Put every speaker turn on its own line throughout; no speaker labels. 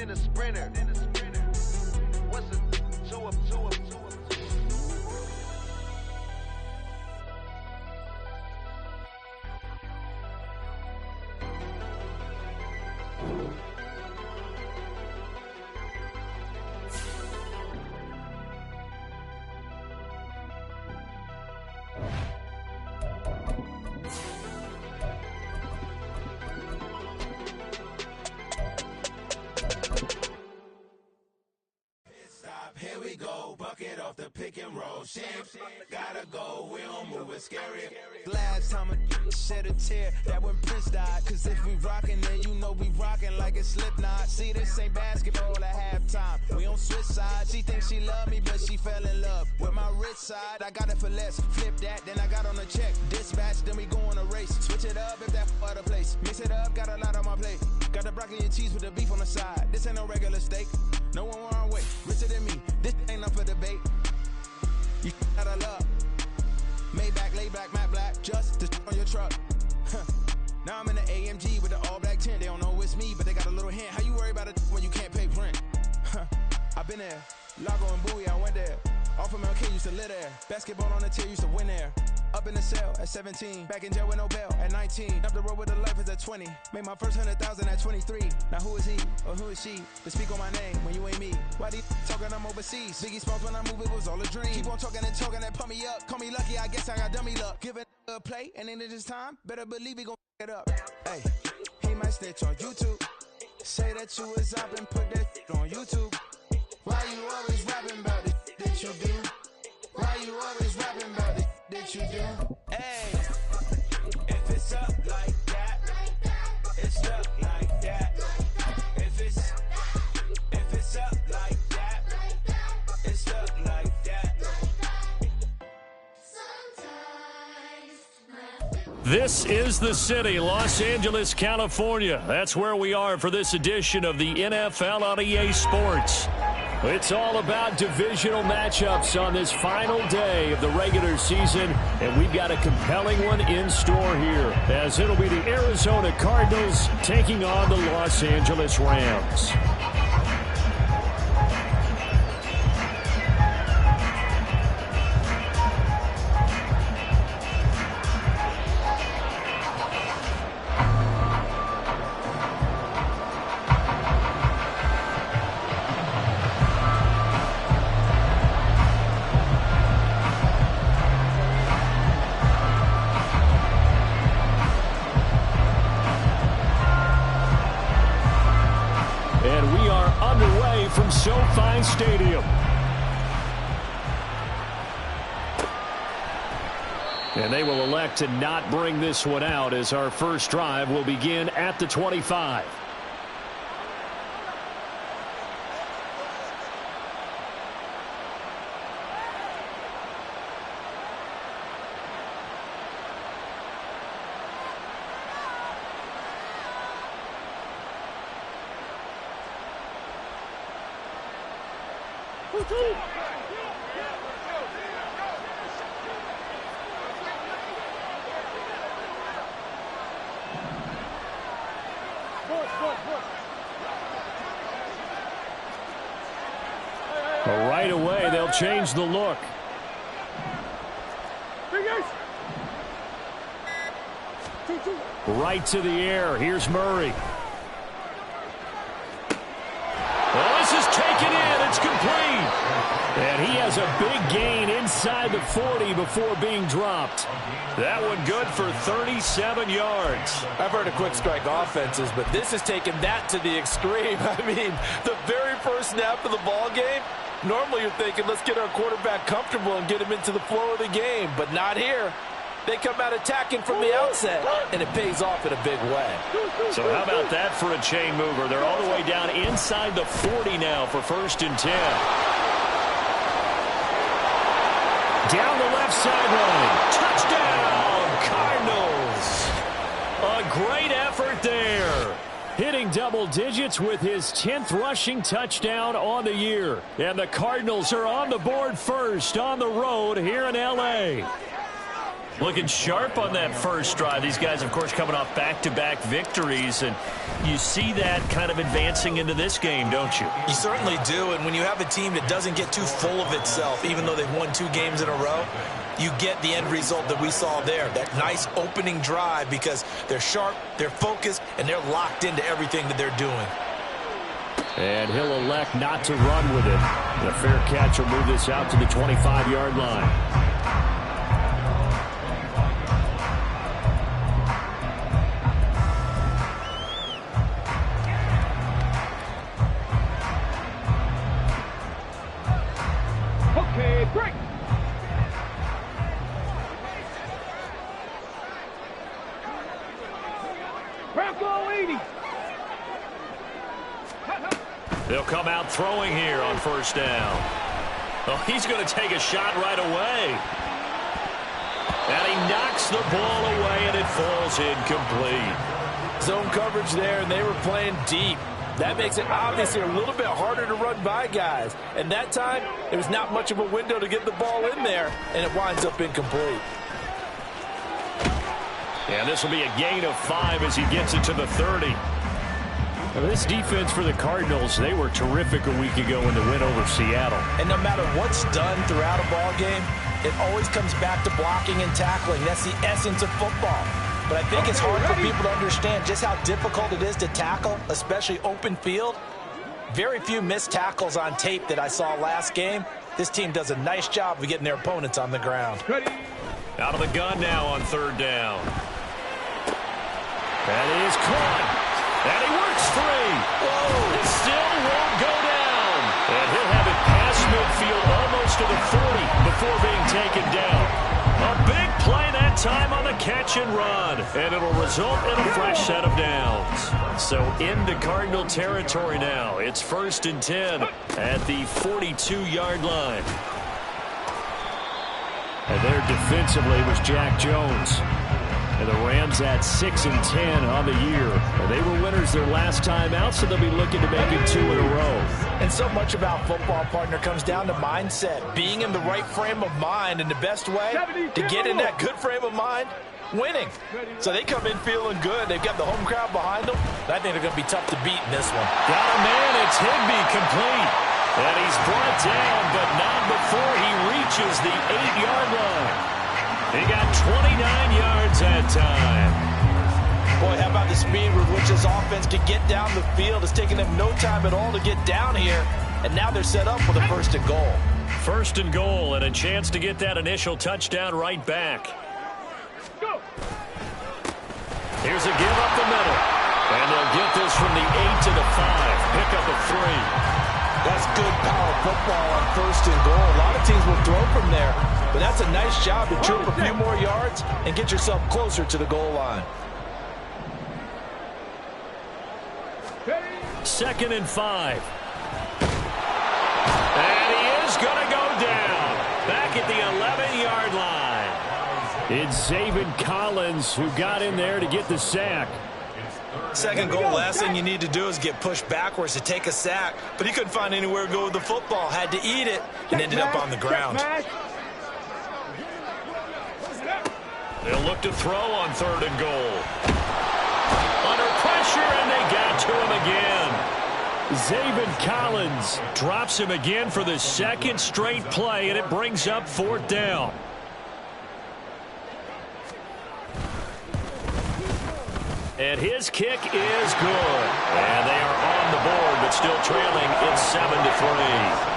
than a sprinter. What's a two up?
Here we go, bucket off the pick and roll. Champs, gotta go, we don't move it scary.
Last time a shed a tear, that when Prince died. Cause if we rockin', then you know we rockin' like a Slipknot. See, this ain't basketball at halftime. We on switch sides. She thinks she love me, but she fell in love with my rich side. I got it for less. Flip that, then I got on a check. Dispatch, then we go on a race. Switch it up if that other place. Mix it up, got a lot on my plate. Got the broccoli and cheese with the beef on the side. This ain't no regular steak. No one wrong way, richer than me. This ain't up for debate. You out of luck. Maybach, lay back, matte black, just to on your truck. Now I'm in the AMG with the all black tint. They don't know it's me, but they got a little hint. How you worry about it when you can't pay rent? I've been there. Lago and Bowie, I went there. Off of MLK, used to live there. Basketball on the tier, used to win there. Up in the cell at 17. Back in jail with no bail at 19. Up the road with the life is at 20. Made my first 100,000 at 23. Now who is he or who is she to speak on my name when you ain't me? Why they talking I'm overseas? Biggie Smalls when I move, it was all a dream. Keep on talking and pump me up. Call me lucky, I guess I got dummy luck. Give it a play and then this time, better believe he gon' it up. Hey, he might snitch on YouTube. Say that you was up and put that on YouTube. Why you always rapping about it that you do? Why you always rapping about it that you do? Hey, if it's up like that, it's up like that. If it's up like that, it's up like that.
This is the city, Los Angeles, California. That's where we are for this edition of the NFL on EA Sports. It's all about divisional matchups on this final day of the regular season, and we've got a compelling one in store here, as it'll be the Arizona Cardinals taking on the Los Angeles Rams. From SoFi Stadium. And they will elect to not bring this one out, as our first drive will begin at the 25. Right away, they'll change the look. Right to the air. Here's Murray. Well, this is taken in. It's complete. And he has a big gain inside the 40 before being dropped. That one good for 37 yards.
I've heard of quick strike offenses, but this has taken that to the extreme. I mean, the very first snap of the ball game, normally you're thinking, let's get our quarterback comfortable and get him into the flow of the game, but not here. They come out attacking from the outset, and it pays off in a big way.
So how about that for a chain mover? They're all the way down inside the 40 now for 1st and 10. Down the left sideline. Touchdown, Cardinals. A great effort there. Hitting double digits with his 10th rushing touchdown on the year. And the Cardinals are on the board first on the road here in L.A. Looking sharp on that first drive. These guys, of course, coming off back-to-back victories, and you see that kind of advancing into this game, don't you?
You certainly do, and when you have a team that doesn't get too full of itself, even though they've won 2 games in a row, you get the end result that we saw there, that nice opening drive, because they're sharp, they're focused, and they're locked into everything that they're doing.
And he'll elect not to run with it. The fair catch will move this out to the 25-yard line.
Break. Bronco 80.
They'll come out throwing here on first down. Oh, he's going to take a shot right away. And he knocks the ball away, and it falls incomplete.
Zone coverage there, and they were playing deep. That makes it obviously a little bit harder to run by guys. And that time, there was not much of a window to get the ball in there, and it winds up incomplete.
And this will be a gain of 5 as he gets it to the 30. Now, this defense for the Cardinals, they were terrific a week ago in the win over Seattle.
And no matter what's done throughout a ball game, it always comes back to blocking and tackling. That's the essence of football. But I think it's hard for people to understand just how difficult it is to tackle, especially open field. Very few missed tackles on tape that I saw last game. This team does a nice job of getting their opponents on the ground.
Out of the gun now on third down. That is caught. And he works free. Whoa. It still won't go down. And he'll have it past midfield almost to the 40 before being taken down. A big play that time on the catch and run. And it'll result in a fresh set of downs. So into Cardinal territory now. It's 1st and 10 at the 42-yard line. And there defensively was Jack Jones. And the Rams at 6 and 10 on the year. And they were winners their last time out, so they'll be looking to make it 2 in a row.
And so much about football, partner, comes down to mindset. Being in the right frame of mind, and the best way to get in that good frame of mind, winning. So they come in feeling good. They've got the home crowd behind them. I think they're going to be tough to beat in this one.
Got a man. It's Higbee complete. And he's brought down, but not before he reaches the 8-yard line. He got 29 yards that time.
Boy, how about the speed with which this offense can get down the field? It's taken them no time at all to get down here, and now they're set up with a 1st and goal.
1st and goal, and a chance to get that initial touchdown right back. Here's a give up the middle, and they'll get this from the 8 to the 5. Pick up a 3.
That's good power football on 1st and goal. A lot of teams will throw from there, but that's a nice job to troop a few more yards and get yourself closer to the goal line.
2nd and 5. And he is going to go down. Back at the 11-yard line. It's Zaven Collins who got in there to get the sack.
2nd goal, last thing you need to do is get pushed backwards to take a sack. But he couldn't find anywhere to go with the football. Had to eat it and ended up on the ground.
They'll look to throw on 3rd and goal. Under pressure, and they got to him again. Zaven Collins drops him again for the 2nd straight play, and it brings up 4th down. And his kick is good. And they are on the board, but still trailing. It's 7-3.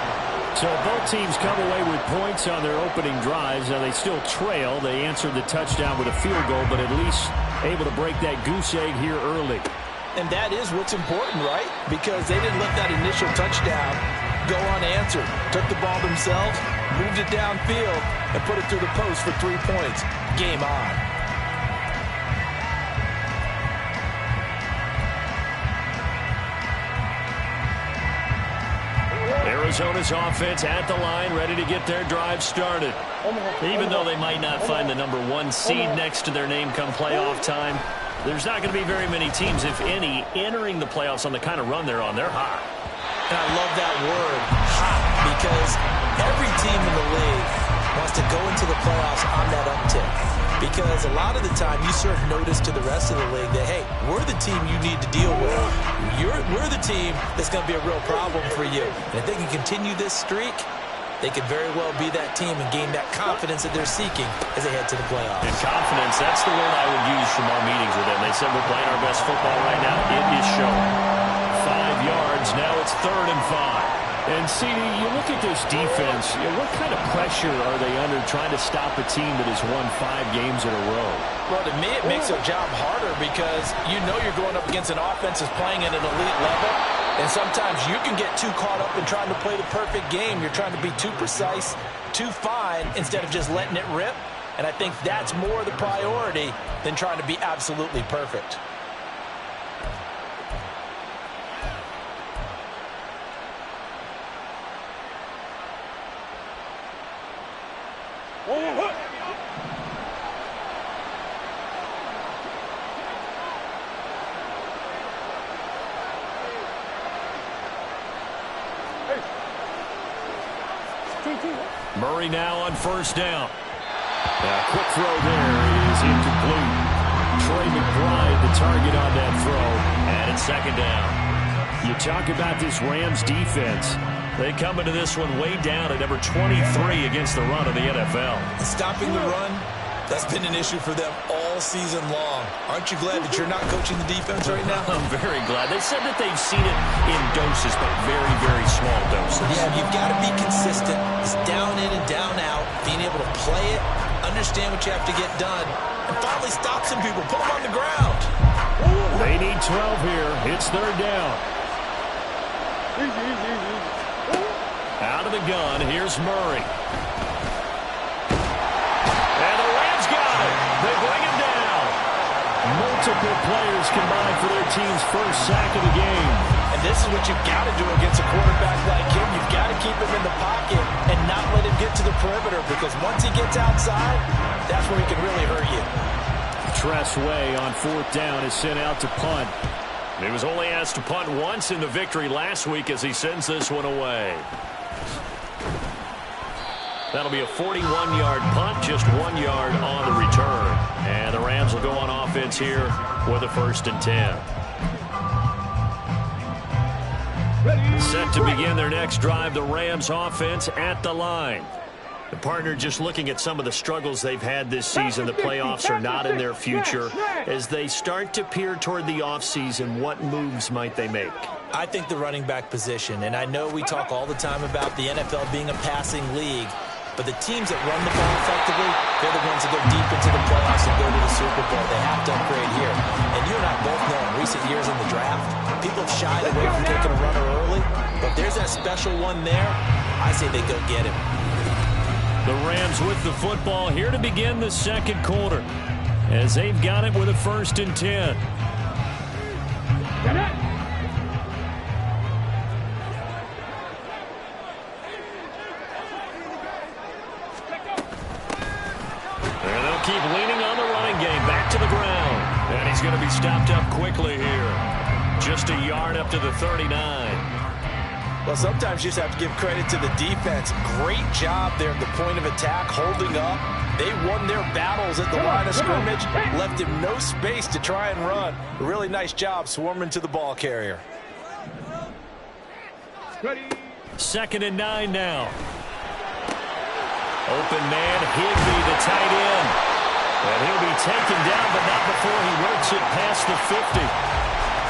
So both teams come away with points on their opening drives. Now they still trail. They answered the touchdown with a field goal, but at least able to break that goose egg here early.
And that is what's important, right? Because they didn't let that initial touchdown go unanswered. Took the ball themselves, moved it downfield, and put it through the post for 3 points. Game on.
Arizona's offense at the line, ready to get their drive started. Even though they might not find the number 1 seed next to their name come playoff time, there's not going to be very many teams, if any, entering the playoffs on the kind of run they're on. They're hot.
And I love that word, hot, because every team in the league wants to go into the playoffs on that uptick. because a lot of the time you serve notice to the rest of the league that, hey, we're the team you need to deal with. We're the team that's going to be a real problem for you. And if they can continue this streak, they could very well be that team and gain that confidence that they're seeking as they head to the playoffs.
And confidence, that's the word I would use from our meetings with them. They said we're playing our best football right now. It is showing. 5 yards, now it's 3rd and 5. And, CD, you look at this defense, what kind of pressure are they under trying to stop a team that has won 5 games in a row?
Well, to me, it makes their job harder because you know you're going up against an offense that's playing at an elite level. And sometimes you can get too caught up in trying to play the perfect game. You're trying to be too precise, too fine, instead of just letting it rip. And I think that's more the priority than trying to be absolutely perfect.
Murray now on 1st down. Quick throw there. It is incomplete. Trey McBride the target on that throw. And it's 2nd down. You talk about this Rams defense. They come into this one way down at number 23 against the run of the NFL.
Stopping the run, that's been an issue for them all season long. Aren't you glad that you're not coaching the defense right now?
I'm very glad. They said that they've seen it in doses, but very, very small doses.
Yeah, you've got to be consistent. It's down in and down out, being able to play it, understand what you have to get done, and finally stop some people, put them on the ground.
They need 12 here. It's 3rd down. Out of the gun, here's Murray. And the Rams got it. They bring him down. Multiple players combined for their team's first sack of the game.
And this is what you've got to do against a quarterback like him. You've got to keep him in the pocket and not let him get to the perimeter, because once he gets outside, that's where he can really hurt you.
Tress Way on 4th down is sent out to punt. He was only asked to punt once in the victory last week as he sends this one away. That'll be a 41-yard punt, just 1 yard on the return. And the Rams will go on offense here with a 1st and 10. Set to begin their next drive, the Rams offense at the line. The partner just looking at some of the struggles they've had this season. The playoffs are not in their future. As they start to peer toward the offseason, what moves might they make?
I think the running back position, and I know we talk all the time about the NFL being a passing league, but the teams that run the ball effectively, they're the ones that go deep into the playoffs and go to the Super Bowl. They have to upgrade here. And you and I both know in recent years in the draft, people have shied away from taking a runner early, but there's that special one there. I say they go get him.
The Rams with the football here to begin the 2nd quarter, as they've got it with a 1st and 10. And they'll keep leaning on the running game. Back to the ground. And he's going to be stopped up quickly here. Just a yard up to the 39.
Well, sometimes you just have to give credit to the defense. Great job there at the point of attack, holding up. They won their battles at the line of scrimmage, left him no space to try and run. A really nice job swarming to the ball carrier.
2nd and 9 now. Open man, Higbee, the tight end. And he'll be taken down, but not before he works it past the 50.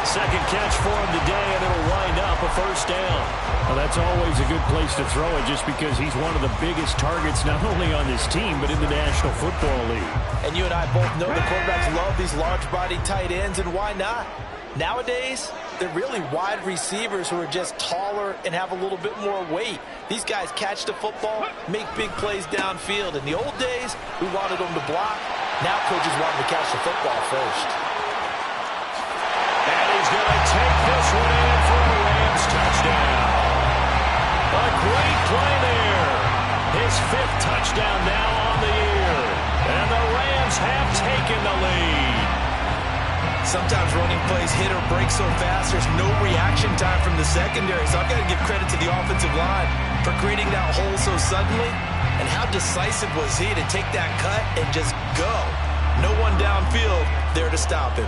Second catch for him today, and it'll wind up a 1st down. Well, that's always a good place to throw it, just because he's one of the biggest targets not only on this team, but in the National Football League.
And you and I both know the quarterbacks love these large-body tight ends, and why not? Nowadays, they're really wide receivers who are just taller and have a little bit more weight. These guys catch the football, make big plays downfield. In the old days, we wanted them to block. Now coaches want them to catch the football first.
And he's going to take this one in for a Rams touchdown. A great play there. His 5th touchdown now on the year. And the Rams have taken the lead.
Sometimes running plays hit or break so fast, there's no reaction time from the secondary. So I've got to give credit to the offensive line for creating that hole so suddenly And how decisive was he to take that cut and just go? No one downfield there to stop him.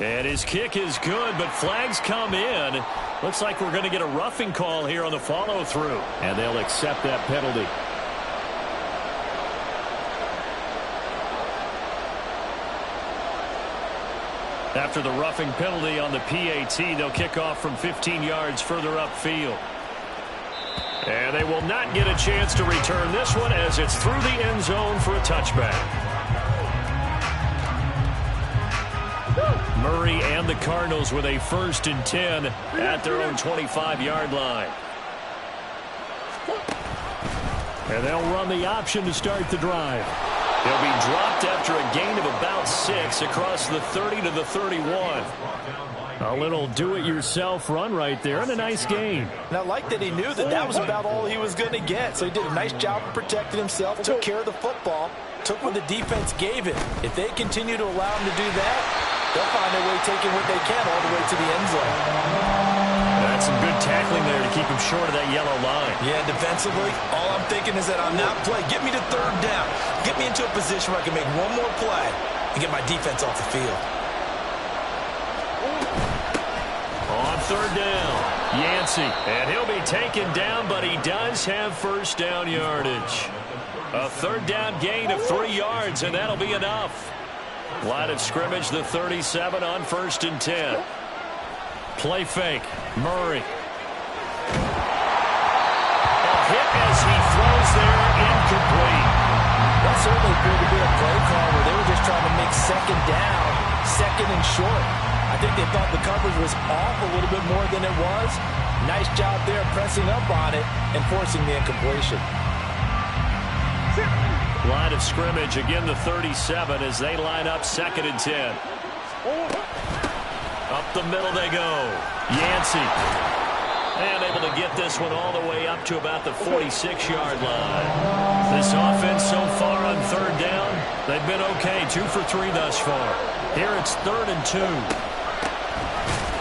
And his kick is good, but flags come in. Looks like we're going to get a roughing call here on the follow-through. And they'll accept that penalty. After the roughing penalty on the PAT, they'll kick off from 15 yards further upfield. And they will not get a chance to return this one as it's through the end zone for a touchback. Murray and the Cardinals with a 1st and 10 at their own 25-yard line. And they'll run the option to start the drive. He'll be dropped after a gain of about 6 across the 30 to the 31. A little do-it-yourself run right there and a nice gain.
And I like that he knew that that was about all he was going to get. So he did a nice job of protecting himself, took care of the football, took what the defense gave him. If they continue to allow him to do that, they'll find their way taking what they can all the way to the end zone.
That's some good tackling there to keep him short of that yellow line.
Yeah, defensively, all I'm thinking is that on that play, get me to 3rd down. Get me into a position where I can make one more play and get my defense off the field.
On 3rd down, Yancey. And he'll be taken down, but he does have 1st down yardage. A 3rd down gain of 3 yards, and that'll be enough. Line of scrimmage, the 37 on 1st and 10. Play fake. Murray. A hit as he throws there, incomplete.
That certainly appeared to be a play call where they were just trying to make 2nd down, 2nd and short. I think they thought the coverage was off a little bit more than it was. Nice job there pressing up on it and forcing the incompletion.
Line of scrimmage, again the 37 as they line up 2nd and 10. Up the middle they go. Yancey. And able to get this one all the way up to about the 46-yard line. This offense so far on 3rd down, they've been okay. 2 for 3 thus far. Here it's 3rd and 2.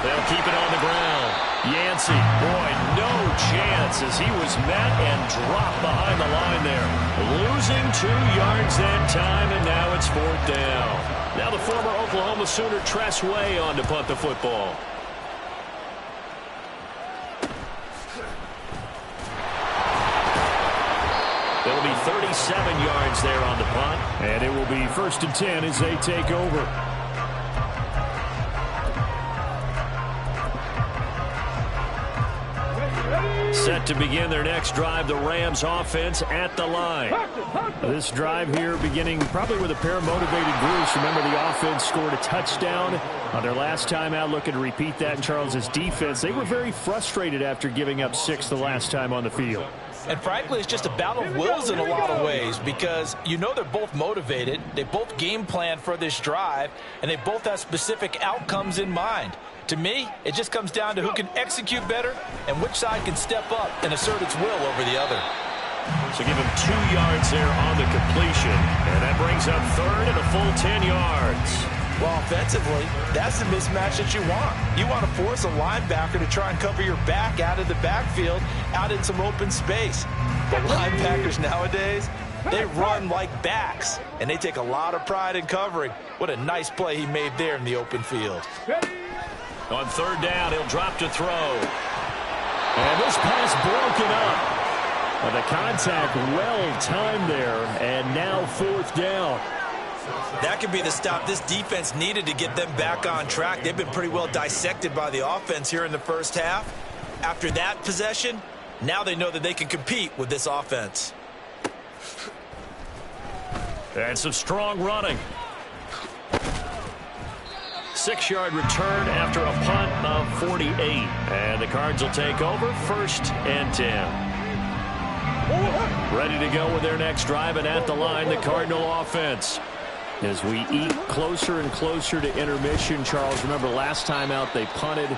They'll keep it on the ground. Yancey, boy, no chance as he was met and dropped behind the line there. Losing 2 yards that time, and now it's 4th down. Now the former Oklahoma Sooner Tress Way on to punt the football. It'll be 37 yards there on the punt. And it will be 1st and 10 as they take over. Set to begin their next drive, the Rams offense at the line. This drive here beginning probably with a pair of motivated groups. Remember, the offense scored a touchdown on their last time out. Looking to repeat that in Charles's defense. They were very frustrated after giving up 6 the last time on the field.
And frankly, it's just a battle of wills in a lot of ways because you know they're both motivated. They both game plan for this drive, and they both have specific outcomes in mind. To me, it just comes down to who can execute better and which side can step up and assert its will over the other.
So give him 2 yards there on the completion, and that brings up 3rd and a full 10 yards.
Well, offensively, that's the mismatch that you want. You want to force a linebacker to try and cover your back out of the backfield, out in some open space. But linebackers nowadays, they run like backs, and they take a lot of pride in covering. What a nice play he made there in the open field.
On 3rd down, he'll drop to throw. And this pass broken up. But the contact well-timed there, and now 4th down.
That could be the stop this defense needed to get them back on track. They've been pretty well dissected by the offense here in the first half. After that possession, now they know that they can compete with this offense.
And some strong running. 6-yard return after a punt of 48. And the Cards will take over 1st and 10. Ready to go with their next drive, and at the line, the Cardinal offense. As we eat closer and closer to intermission, Charles, remember last time out they punted.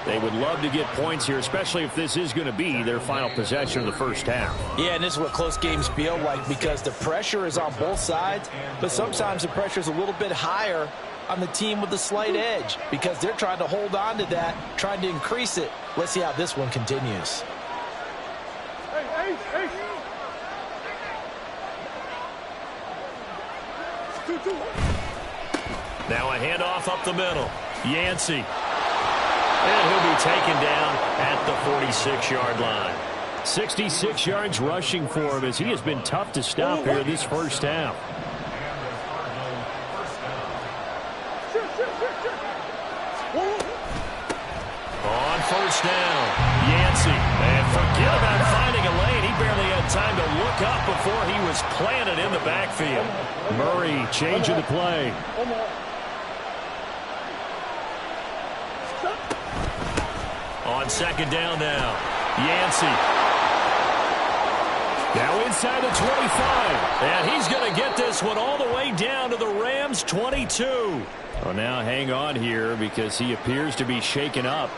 They would love to get points here, especially if this is going to be their final possession of the first half.
Yeah, and this is what close games feel like because the pressure is on both sides, but sometimes the pressure is a little bit higher on the team with the slight edge because they're trying to hold on to that, trying to increase it. Let's see how this one continues.
Now a handoff up the middle. Yancey. And he'll be taken down at the 46-yard line. 66 yards rushing for him as he has been tough to stop here this first half. On first down, Yancey. And forget about finding a lane. He barely had time to look up before he was planted in the backfield. Murray changing the play. On second down now, Yancey. Now inside the 25. And he's going to get this one all the way down to the Rams' 22. Well, now hang on here because he appears to be shaken up.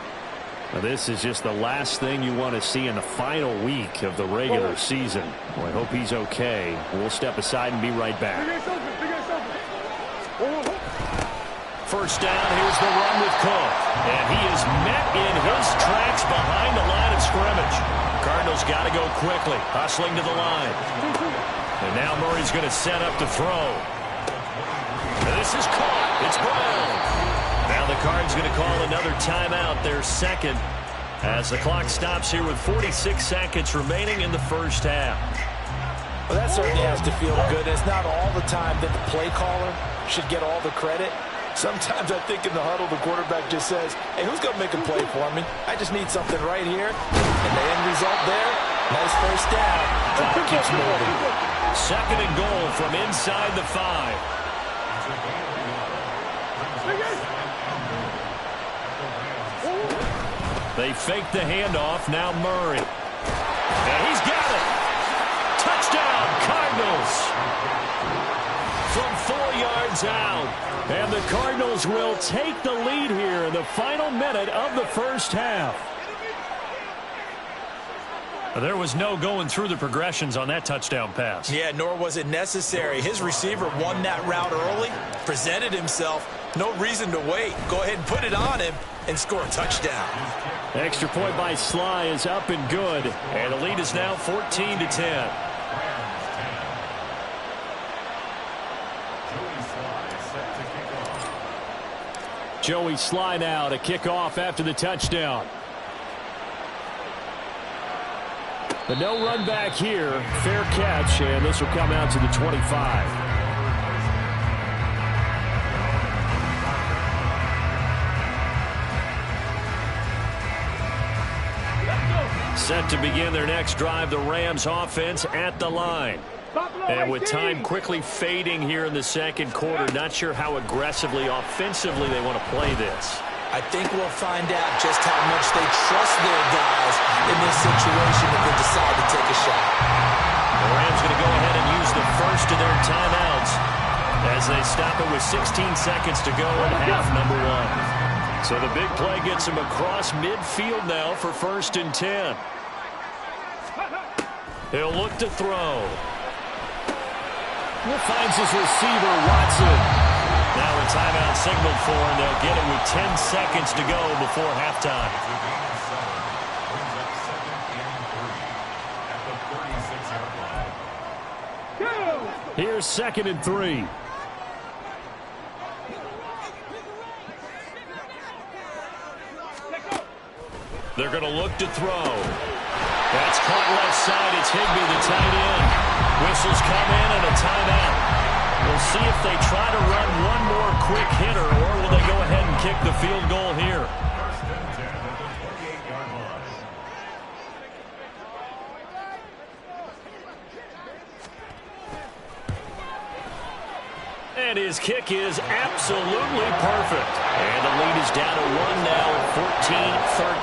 Now, this is just the last thing you want to see in the final week of the regular season. Well, I hope he's okay. We'll step aside and be right back. First down, here's the run with Cook. And he is met in his tracks behind the line of scrimmage. Cardinals got to go quickly, hustling to the line. And now Murray's going to set up to throw. And this is caught. It's Brown. Now the Cards going to call another timeout, their second, as the clock stops here with 46 seconds remaining in the first half.
Well, that certainly has to feel good. It's not all the time that the play caller should get all the credit. Sometimes I think in the huddle, the quarterback just says, hey, who's going to make a play for me? I just need something right here. And the end result there, nice first down. Clock keeps moving.
Second and goal from inside the 5. They fake the handoff. Now Murray. And he's got it. Touchdown, Cardinals. From 4 yards out. And the Cardinals will take the lead here in the final minute of the first half. There was no going through the progressions on that touchdown pass.
Yeah, nor was it necessary. His receiver won that route early, presented himself. No reason to wait. Go ahead and put it on him and score a touchdown.
Extra point by Sly is up and good. And the lead is now 14-10. Joey Sly now to kick off after the touchdown. But no run back here. Fair catch, and this will come out to the 25. Set to begin their next drive, the Rams offense at the line. And with time quickly fading here in the second quarter, not sure how aggressively, offensively they want to play this.
I think we'll find out just how much they trust their guys in this situation if they decide to take a shot.
The Rams going to go ahead and use the first of their timeouts as they stop it with 16 seconds to go in half number 1. So the big play gets him across midfield now for 1st and 10. He'll look to throw. Finds his receiver, Watson. Now a timeout signaled for, and they'll get it with 10 seconds to go before halftime. Here's 2nd and 3. They're going to look to throw. That's caught left side. It's Higbee, the tight end. Whistles come in and a timeout. We'll see if they try to run one more quick hitter, or will they go ahead and kick the field goal here. And his kick is absolutely perfect. And the lead is down to 1 now at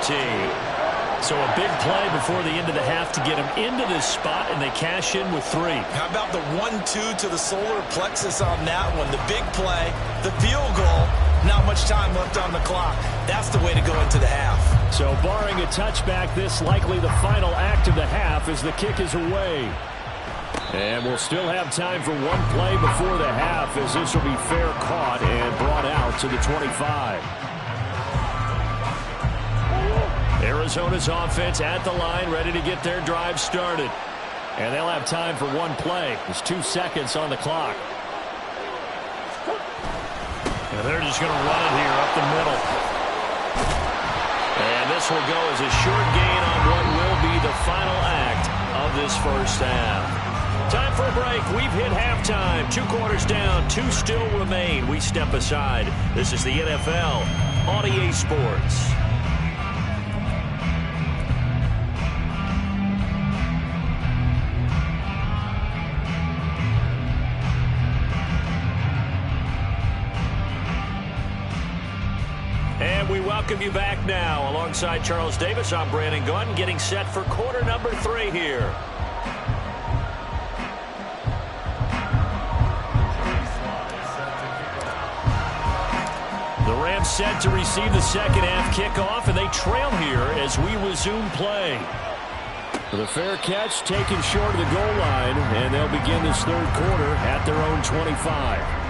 14-13. So a big play before the end of the half to get him into this spot, and they cash in with 3.
How about the 1-2 to the solar plexus on that one? The big play, the field goal, not much time left on the clock. That's the way to go into the half.
So barring a touchback, this likely the final act of the half as the kick is away. And we'll still have time for one play before the half as this will be fair caught and brought out to the 25. Arizona's offense at the line, ready to get their drive started. And they'll have time for one play. There's 2 seconds on the clock. And they're just going to run it here up the middle. And this will go as a short gain on what will be the final act of this first half. Time for a break. We've hit halftime. 2 quarters down. 2 still remain. We step aside. This is the NFL on EA Sports. And we welcome you back now. Alongside Charles Davis, I'm Brandon Gunn, getting set for quarter number 3 here. The Rams set to receive the second half kickoff, and they trail here as we resume play. The fair catch taken short of the goal line, and they'll begin this third quarter at their own 25.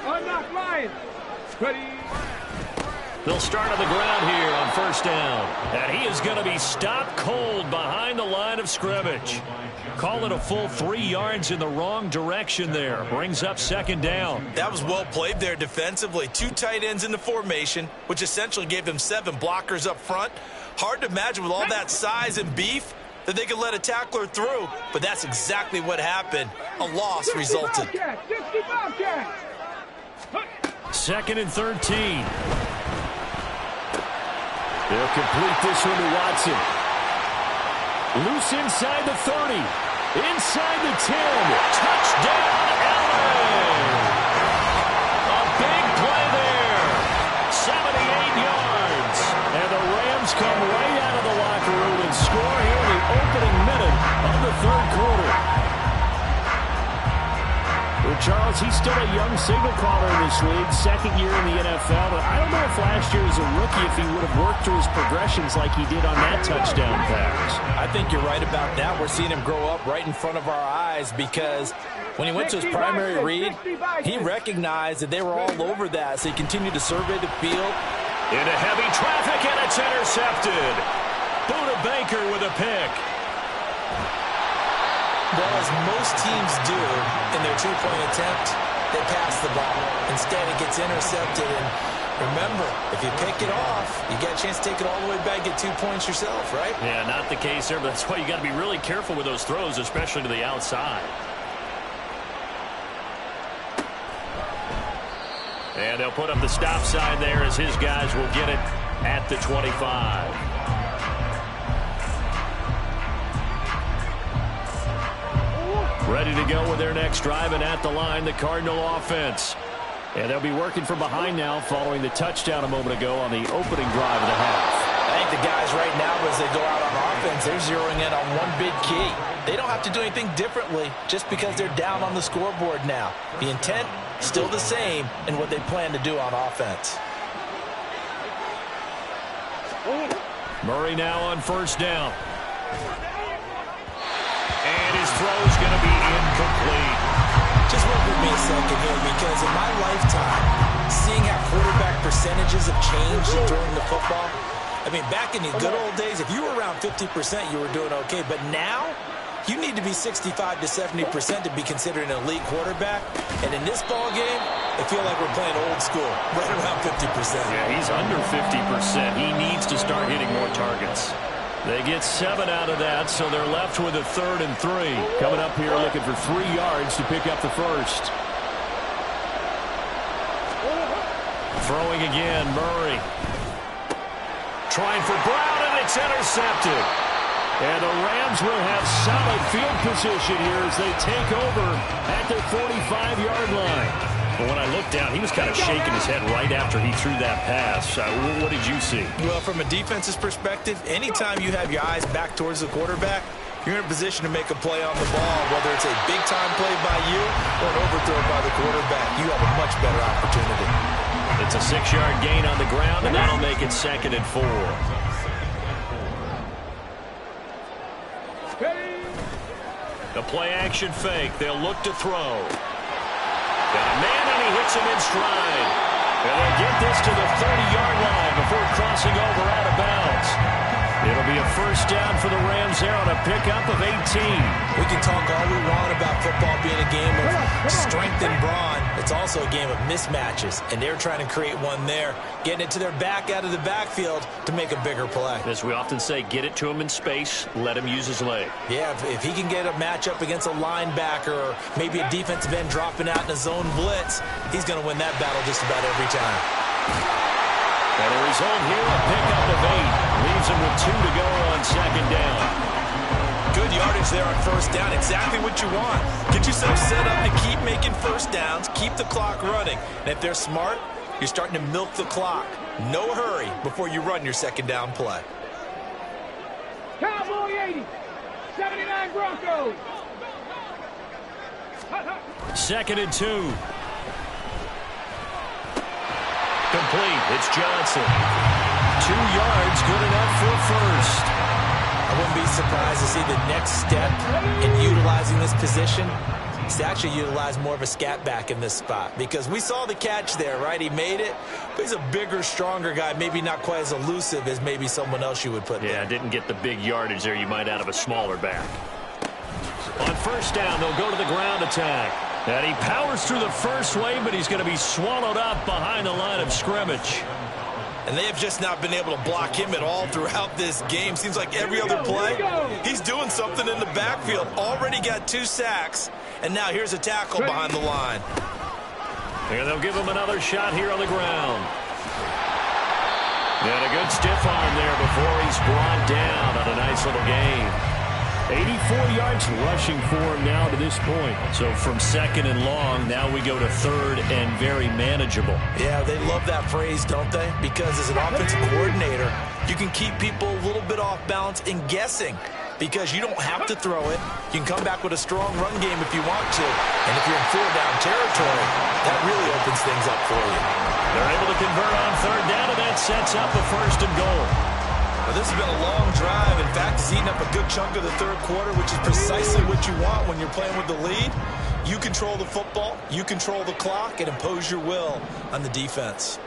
Unlock line. Ready.
They'll start on the ground here on first down. And he is going to be stopped cold behind the line of scrimmage. Call it a full 3 yards in the wrong direction there. Brings up second down.
That was well played there defensively. 2 tight ends in the formation, which essentially gave them 7 blockers up front. Hard to imagine with all that size and beef that they could let a tackler through, but that's exactly what happened. A loss resulted.
60 Bobcats.
Second and 13. They'll complete this one to Watson. Loose inside the 30. Inside the 10. Touchdown, LA! A big play there. 78 yards. And the Rams come right out of the locker room and score here in the opening minute of the third quarter. Well, Charles, he's still a young signal caller in this league, second year in the NFL, but I don't know if last year as a rookie if he would have worked through his progressions like he did on that touchdown pass.
I think you're right about that. We're seeing him grow up right in front of our eyes because when he went to his primary read, he recognized that they were all over that, so he continued to survey the field.
Into heavy traffic, and it's intercepted. Buda Baker with a pick.
Well, as most teams do in their 2-point attempt, they pass the ball. Instead, it gets intercepted. And remember, if you pick it off, you get a chance to take it all the way back, get 2 points yourself, right?
Yeah, not the case there, but that's why you got to be really careful with those throws, especially to the outside. And they'll put up the stop sign there as his guys will get it at the 25. Ready to go with their next drive, and at the line, the Cardinal offense. And they'll be working from behind now following the touchdown a moment ago on the opening drive of the half.
I think the guys right now, as they go out on offense, they're zeroing in on one big key. They don't have to do anything differently just because they're down on the scoreboard now. The intent, still the same in what they plan to do on offense.
Murray now on first down. And his throw's going to be incomplete.
Just work with me a second here, because in my lifetime, seeing how quarterback percentages have changed during the football, I mean, back in the good old days, if you were around 50%, you were doing okay. But now, you need to be 65 to 70% to be considered an elite quarterback. And in this ball game, I feel like we're playing old school, right around 50%.
Yeah, he's under 50%. He needs to start hitting more targets. They get 7 out of that, so they're left with a 3rd and 3. Coming up here looking for 3 yards to pick up the first. Throwing again, Murray. Trying for Brown, and it's intercepted. And the Rams will have solid field position here as they take over at their 45-yard line. But when I looked down, he was kind of shaking his head right after he threw that pass. What did you see?
Well, from a defense's perspective, anytime you have your eyes back towards the quarterback, you're in a position to make a play on the ball, whether it's a big-time play by you or an overthrow by the quarterback. You have a much better opportunity.
It's a 6-yard gain on the ground, and that'll make it 2nd and 4. The play-action fake. They'll look to throw. Got a man, and he hits him in stride. And they'll get this to the 30-yard line before crossing over out of bounds. It'll be a first down for the Rams there on a pickup of 18.
We can talk all we want about football being a game of strength and brawn. It's also a game of mismatches, and they're trying to create one there, getting it to their back out of the backfield to make a bigger play.
As we often say, get it to him in space, let him use his leg.
Yeah, if he can get a matchup against a linebacker or maybe a defensive end dropping out in a zone blitz, he's going to win that battle just about every time.
And the result here, a pickup of 8. Leaves him with 2 to go on second down.
Good yardage there on first down. Exactly what you want. Get yourself set up to keep making first downs, keep the clock running. And if they're smart, you're starting to milk the clock. No hurry before you run your second down play.
Cowboy 80, 79 Broncos.
Second and 2. Complete. It's Johnson. 2 yards, good enough for first.
I wouldn't be surprised to see the next step in utilizing this position is to actually utilize more of a scat back in this spot, because we saw the catch there, right? He made it, but he's a bigger, stronger guy, maybe not quite as elusive as maybe someone else you would put there.
Yeah, didn't get the big yardage there you might out of a smaller back. On first down, they'll go to the ground attack. And he powers through the first wave, but he's going to be swallowed up behind the line of scrimmage.
And they have just not been able to block him at all throughout this game. Seems like every other play, he's doing something in the backfield. Already got 2 sacks, and now here's a tackle behind the line.
And they'll give him another shot here on the ground. And a good stiff arm there before he's brought down on a nice little gain. 84 yards rushing for him now to this point. So from second and long, now we go to third and very manageable.
Yeah, they love that phrase, don't they? Because as an offensive coordinator, you can keep people a little bit off balance and guessing, because you don't have to throw it. You can come back with a strong run game if you want to. And if you're in 4-down territory, that really opens things up for you.
They're able to convert on third down, and that sets up a first and goal.
Well, this has been a long drive. In fact, it's eaten up a good chunk of the third quarter, which is precisely what you want when you're playing with the lead. You control the football, you control the clock, and impose your will on the defense.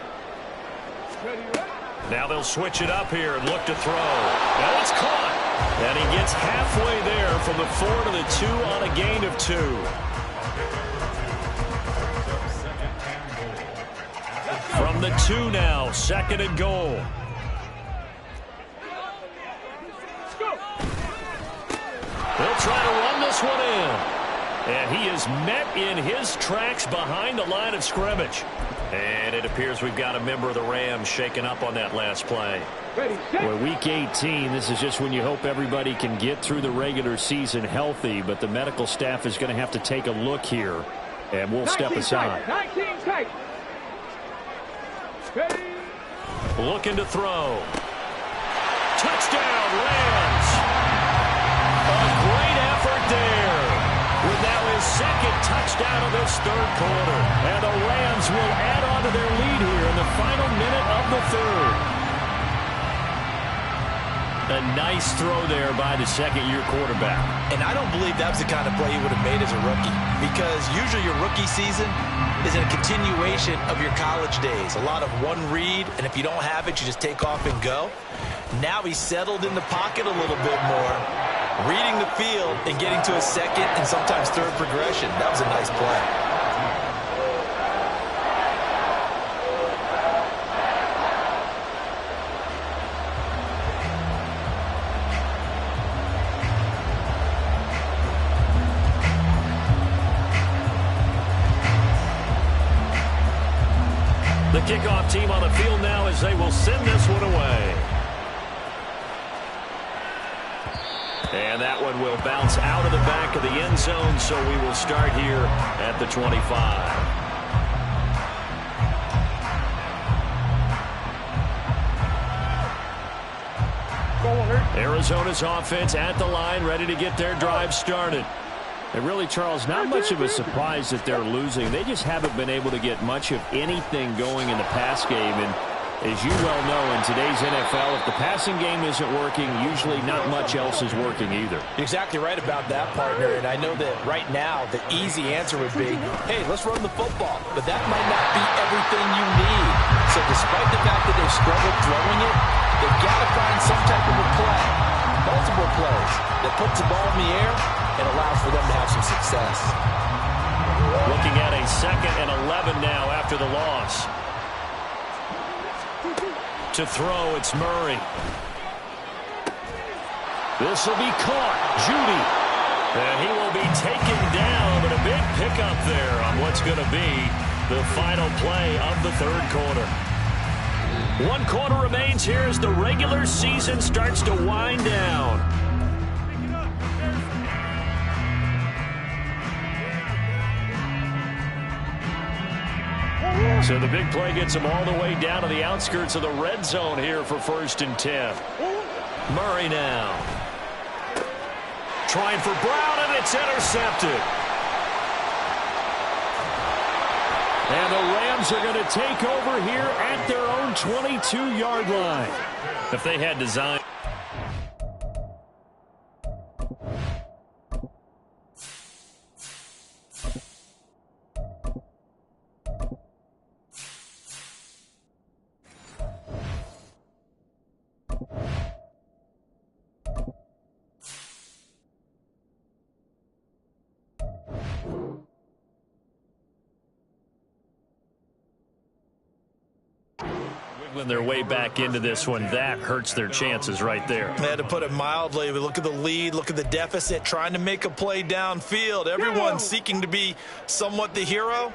Now they'll switch it up here and look to throw. Now it's caught. And he gets halfway there from the 4 to the 2 on a gain of 2. From the 2 now, second and goal. They'll try to run this one in. And he is met in his tracks behind the line of scrimmage. And it appears we've got a member of the Rams shaken up on that last play. Well, week 18, this is just when you hope everybody can get through the regular season healthy, but the medical staff is going to have to take a look here, and we'll step aside.
19 tight.
Looking to throw. Touchdown, Rams! A great effort there, with now his second touchdown of this third quarter. And the Rams will add on to their lead here in the final minute of the third. A nice throw there by the second-year quarterback.
And I don't believe that was the kind of play he would have made as a rookie, because usually your rookie season is a continuation of your college days. A lot of one read, and if you don't have it, you just take off and go. Now he's settled in the pocket a little bit more, reading the field and getting to a second and sometimes third progression. That was a nice play.
The kickoff team on the field now as they will send this one away. And that one will bounce out of the back of the end zone, so we will start here at the 25. Arizona's offense at the line, ready to get their drive started. And really, Charles, not much of a surprise that they're losing. They just haven't been able to get much of anything going in the pass game. And As you well know, in today's NFL, if the passing game isn't working, usually not much else is working either.
You're exactly right about that, partner. And I know that right now the easy answer would be, hey, let's run the football. But that might not be everything you need. So despite the fact that they've struggled throwing it, they've got to find some type of a play, multiple plays, that puts the ball in the air and allows for them to have some success.
Looking at a 2nd and 11 now after the loss. To throw, it's Murray. This will be caught. Judy. And he will be taken down, but a big pickup there on what's going to be the final play of the 3rd quarter. 1 quarter remains here as the regular season starts to wind down. So the big play gets him all the way down to the outskirts of the red zone here for 1st and 10. Murray now. Trying for Brown, and it's intercepted. And the Rams are going to take over here at their own 22-yard line. If they had designed. Wiggling their way back into this one, that hurts their chances right there.
They had to put it mildly. We look at the lead, look at the deficit, trying to make a play downfield. Everyone seeking to be somewhat the hero.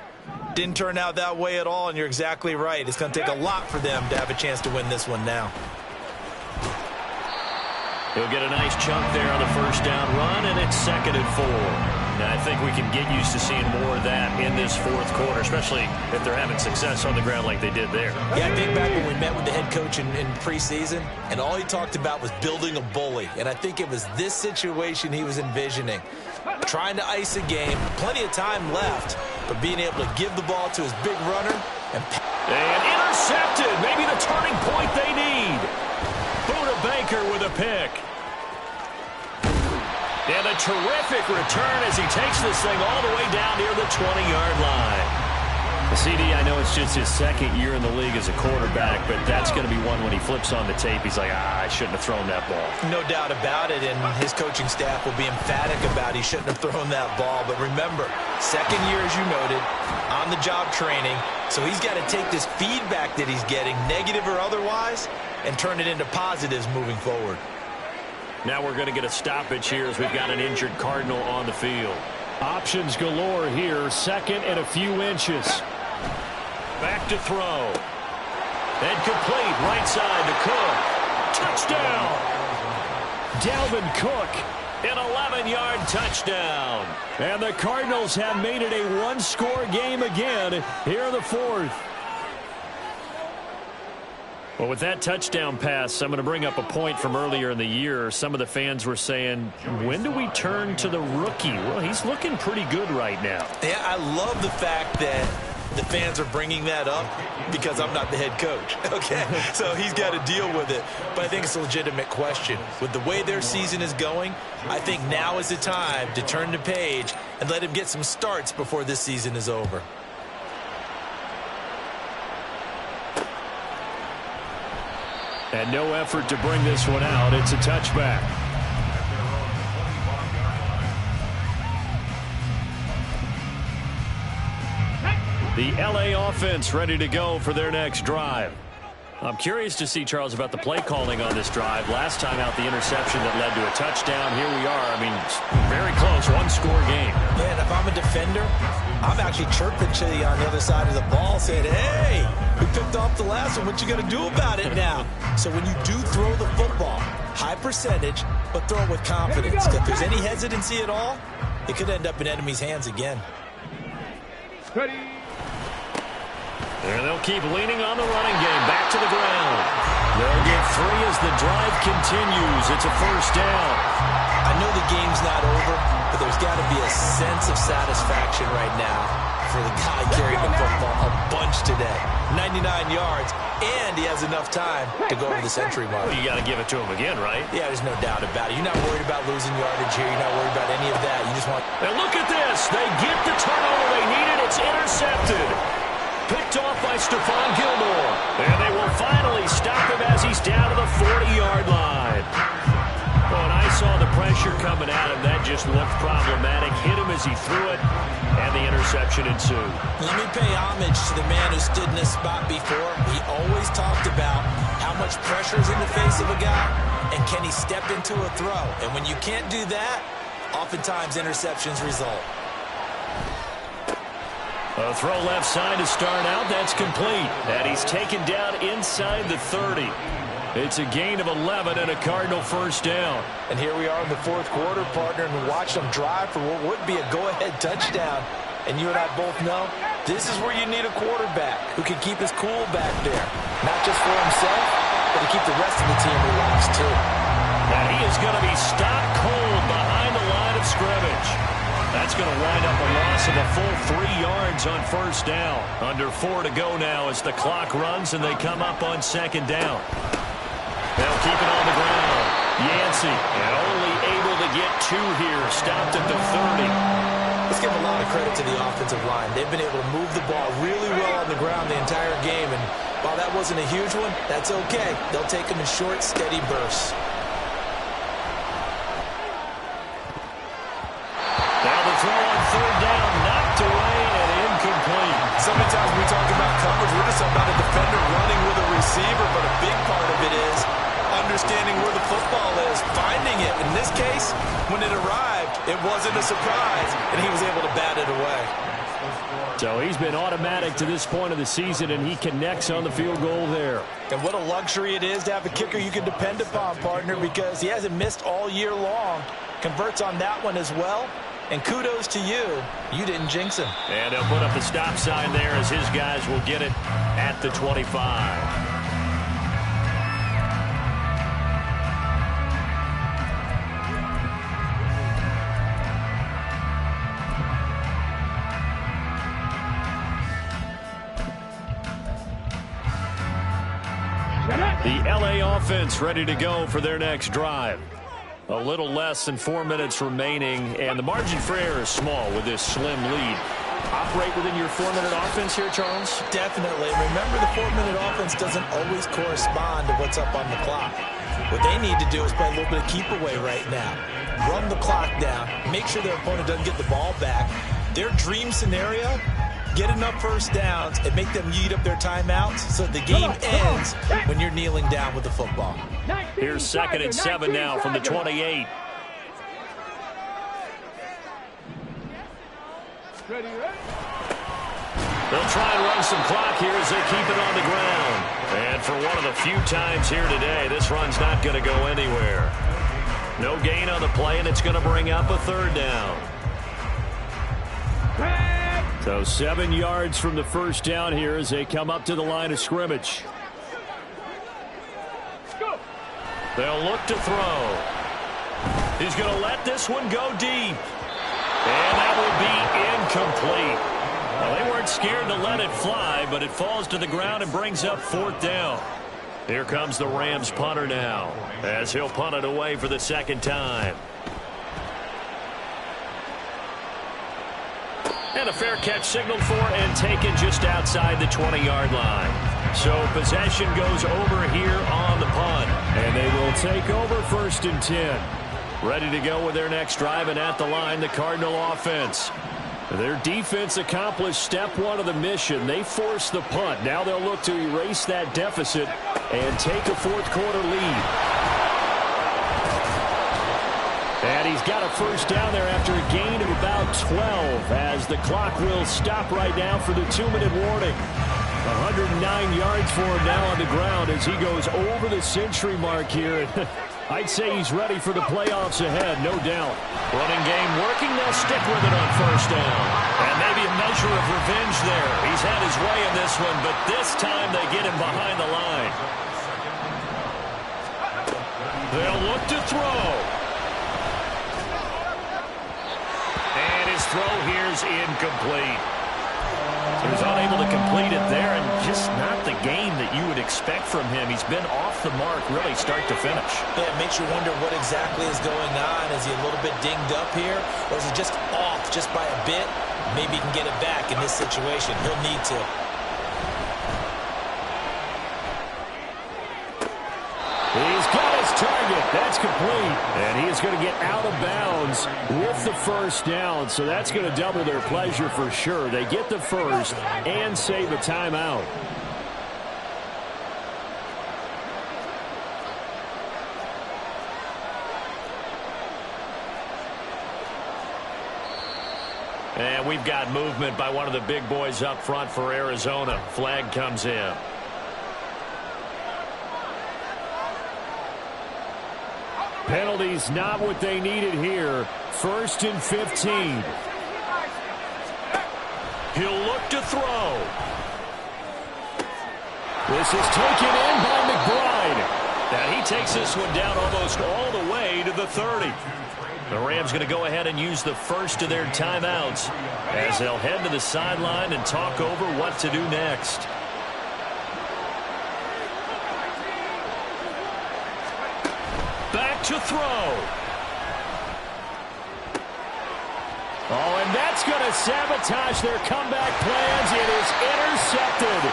Didn't turn out that way at all, and you're exactly right. It's going to take a lot for them to have a chance to win this one now.
He'll get a nice chunk there on the 1st down run, and it's 2nd and 4. Now, I think we can get used to seeing more of that in this 4th quarter, especially if they're having success on the ground like they did there.
Yeah, I think back when we met with the head coach in preseason, and all he talked about was building a bully. And I think it was this situation he was envisioning. Trying to ice a game, plenty of time left, but being able to give the ball to his big runner and
intercepted. Maybe the turning point they need. Buda Baker with a pick. And a terrific return as he takes this thing all the way down near the 20-yard line. CD, I know it's just his 2nd year in the league as a quarterback, but that's going to be one when he flips on the tape. He's like, I shouldn't have thrown that ball.
No doubt about it, and his coaching staff will be emphatic about he shouldn't have thrown that ball. But remember, 2nd year, as you noted, on-the-job training, so he's got to take this feedback that he's getting, negative or otherwise, and turn it into positives moving forward.
Now we're going to get a stoppage here as we've got an injured Cardinal on the field. Options galore here, 2nd and a few inches. Back to throw. And complete, right side to Cook. Touchdown! Dalvin Cook, an 11-yard touchdown. And the Cardinals have made it a 1-score game again here in the 4th. Well, with that touchdown pass, I'm going to bring up a point from earlier in the year. Some of the fans were saying, when do we turn to the rookie? Well, he's looking pretty good right now.
Yeah, I love the fact that the fans are bringing that up because I'm not the head coach. Okay, so he's got to deal with it. But I think it's a legitimate question. With the way their season is going, I think now is the time to turn the page and let him get some starts before this season is over.
And no effort to bring this one out. It's a touchback. The LA offense ready to go for their next drive. I'm curious to see, Charles, about the play calling on this drive. Last time out, the interception that led to a touchdown. Here we are. I mean, very close, 1-score game.
Yeah, and if I'm a defender, I'm actually chirping to you on the other side of the ball saying, hey, we picked off the last one. What you going to do about it now? So when you do throw the football, high percentage, but throw it with confidence. If there's any hesitancy at all, it could end up in enemy's hands again.
Ready.
And they'll keep leaning on the running game. Back to the ground. They'll get 3 as the drive continues. It's a 1st down.
I know the game's not over, but there's got to be a sense of satisfaction right now for the guy carrying the football a bunch today. 99 yards, and he has enough time to go over the century mark.
Well, you got to give it to him again, right?
Yeah, there's no doubt about it. You're not worried about losing yardage here. You're not worried about any of that. You just want...
And look at this. They get the turnover they needed. It's intercepted. Picked off by Stephon Gilmore. And they will finally stop him as he's down to the 40-yard line. Well, and I saw the pressure coming at him. That just looked problematic. Hit him as he threw it, and the interception ensued.
Let me pay homage to the man who stood in this spot before. He always talked about how much pressure is in the face of a guy, and can he step into a throw. And when you can't do that, oftentimes interceptions result.
A throw left side to start out. That's complete. And he's taken down inside the 30. It's a gain of 11 and a Cardinal first down.
And here we are in the fourth quarter, partner, and watch them drive for what would be a go-ahead touchdown. And you and I both know this is where you need a quarterback who can keep his cool back there. Not just for himself, but to keep the rest of the team relaxed, too.
Now he is going to be stopped cold behind the line of scrimmage. That's going to wind up a loss of a full 3 yards on first down. Under 4 to go now as the clock runs and they come up on second down. They'll keep it on the ground. Yancey, and only able to get 2 here. Stopped at the 30.
Let's give a lot of credit to the offensive line. They've been able to move the ball really well on the ground the entire game. And while that wasn't a huge one, that's okay. They'll take them in short, steady bursts.
Now the throw on third down, knocked away and incomplete.
So many times we talk about coverage, we're just about a defender running with a receiver, but a big part of it is understanding where the football is, finding it. In this case, when it arrived, it wasn't a surprise, and he was able to bat it away.
So he's been automatic to this point of the season, and he connects on the field goal there.
And what a luxury it is to have a kicker you can depend upon, partner, because he hasn't missed all year long. Converts on that one as well. And kudos to you. You didn't jinx him.
And he'll put up the stop sign there as his guys will get it at the 25. The LA offense ready to go for their next drive. A little less than 4 minutes remaining, and the margin for error is small with this slim lead. Operate within your 4-minute offense here, Charles?
Definitely. Remember, the 4-minute offense doesn't always correspond to what's up on the clock. What they need to do is play a little bit of keep away right now. Run the clock down. Make sure their opponent doesn't get the ball back. Their dream scenario, get enough first downs and make them eat up their timeouts so that the game ends when you're kneeling down with the football.
Here's 2nd and 7 now from the 28. They'll try and run some clock here as they keep it on the ground. And for one of the few times here today, this run's not going to go anywhere. No gain on the play, and it's going to bring up a 3rd down. So 7 yards from the first down here as they come up to the line of scrimmage. They'll look to throw. He's going to let this one go deep. And that will be incomplete. Well, they weren't scared to let it fly, but it falls to the ground and brings up 4th down. Here comes the Rams punter now, as he'll punt it away for the 2nd time. And a fair catch signaled for and taken just outside the 20-yard line. So possession goes over here on the punt. And they will take over 1st and 10. Ready to go with their next drive, and at the line, the Cardinal offense. Their defense accomplished step 1 of the mission. They forced the punt. Now they'll look to erase that deficit and take a 4th quarter lead. And he's got a first down there after a gain of about 12 as the clock will stop right now for the 2-minute warning. 109 yards for him now on the ground as he goes over the century mark here. I'd say he's ready for the playoffs ahead, no doubt. Running game working. They'll stick with it on first down. And maybe a measure of revenge there. He's had his way in this one, but this time they get him behind the line. They'll look to throw. And his throw here's incomplete. He was unable to complete it there, and just not the game that you would expect from him. He's been off the mark really start to finish.
Yeah, it makes you wonder what exactly is going on. Is he a little bit dinged up here, or is he just off just by a bit? Maybe he can get it back in this situation. He'll need to.
He's got his target. That's complete. And he is going to get out of bounds with the first down. So that's going to double their pleasure for sure. They get the first and save a timeout. And we've got movement by one of the big boys up front for Arizona. Flag comes in. Penalties not what they needed here. 1st and 15. He'll look to throw. This is taken in by McBride. And he takes this one down almost all the way to the 30. The Rams going to go ahead and use the first of their timeouts as they'll head to the sideline and talk over what to do next. Back to throw. Oh, and that's going to sabotage their comeback plans. It is intercepted.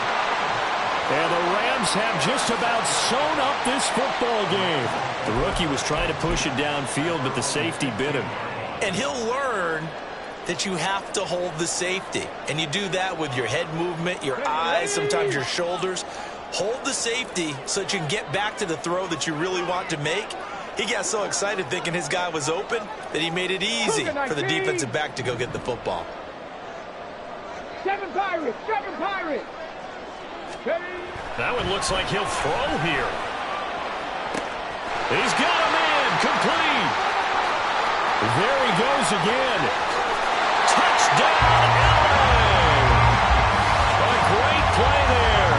And the Rams have just about sewn up this football game. The rookie was trying to push it downfield, but the safety bit him.
And he'll learn that you have to hold the safety. And you do that with your head movement, your eyes, sometimes your shoulders. Hold the safety so that you can get back to the throw that you really want to make. He got so excited thinking his guy was open that he made it easy for the defensive back to go get the football.
7 Pirates! 7 Pirates!
That one looks like he'll throw here. He's got a man complete. There he goes again. Touchdown, LA! A great play there.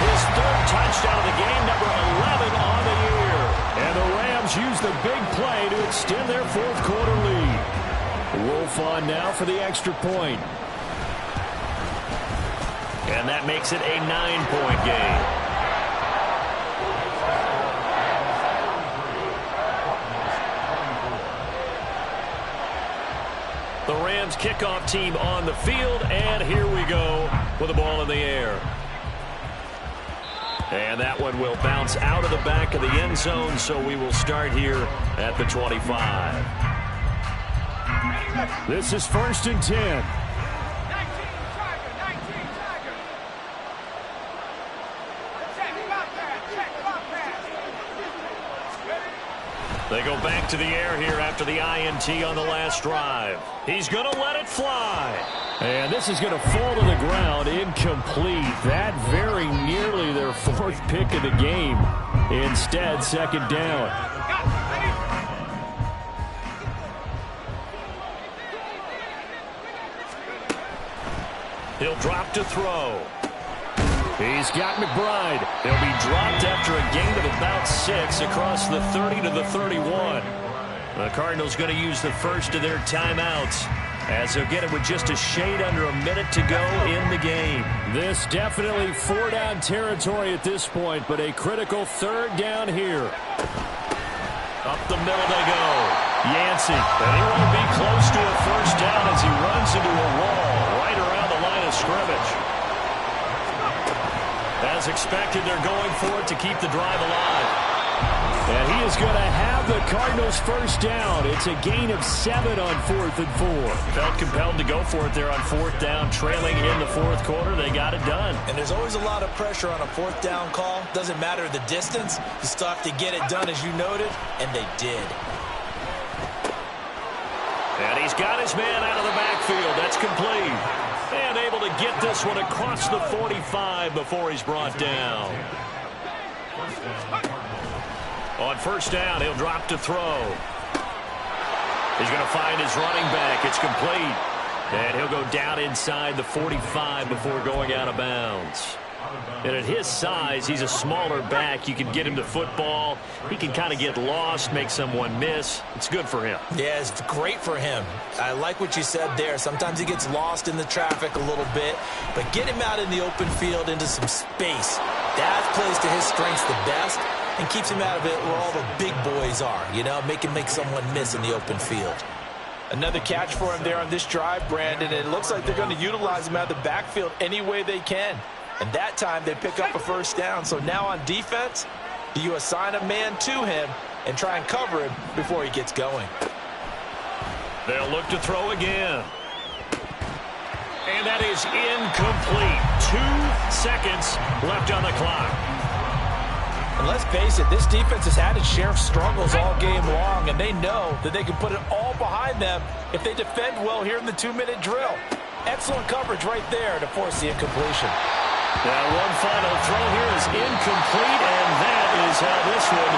His 3rd touchdown of the game, number 11 on the year. And the Rams use the big play to extend their 4th quarter lead. Wolf on now for the extra point. And that makes it a 9-point game. The Rams kickoff team on the field, and here we go with the ball in the air. And that one will bounce out of the back of the end zone, so we will start here at the 25. This is 1st and 10. They go back to the air here after the INT on the last drive. He's going to let it fly. And this is going to fall to the ground incomplete. That very nearly their 4th pick of the game. Instead, 2nd down. He'll drop to throw. He's got McBride. He'll be dropped after a gain of about 6 across the 30 to the 31. The Cardinals going to use the first of their timeouts as they'll get it with just a shade under a minute to go in the game. This definitely 4-down territory at this point, but a critical 3rd down here. Up the middle they go. Yancey, and he won't be close to a first down as he runs into a wall right around the line of scrimmage. As expected, they're going for it to keep the drive alive. And he is going to have the Cardinals first down. It's a gain of 7 on 4th and 4. Felt compelled to go for it there on 4th down, trailing in the 4th quarter. They got it done.
And there's always a lot of pressure on a 4th down call. Doesn't matter the distance. You still have to get it done, as you noted, and they did.
And he's got his man out of the backfield. That's complete. And able to get this one across the 45 before he's brought down. On 1st down, he'll drop to throw. He's going to find his running back. It's complete. And he'll go down inside the 45 before going out of bounds. And at his size, he's a smaller back. You can get him the football. He can kind of get lost, make someone miss. It's good for him.
Yeah, it's great for him. I like what you said there. Sometimes he gets lost in the traffic a little bit, but get him out in the open field into some space. That plays to his strengths the best and keeps him out of it where all the big boys are, you know, make him make someone miss in the open field. Another catch for him there on this drive, Brandon, and it looks like they're going to utilize him out of the backfield any way they can. And that time they pick up a first down. So now on defense, do you assign a man to him and try and cover him before he gets going?
They'll look to throw again. And that is incomplete. 2 seconds left on the clock.
And let's face it, this defense has had its share of struggles all game long, and they know that they can put it all behind them if they defend well here in the 2-minute drill. Excellent coverage right there to force the incompletion.
Now one final throw here is incomplete, and that is how this one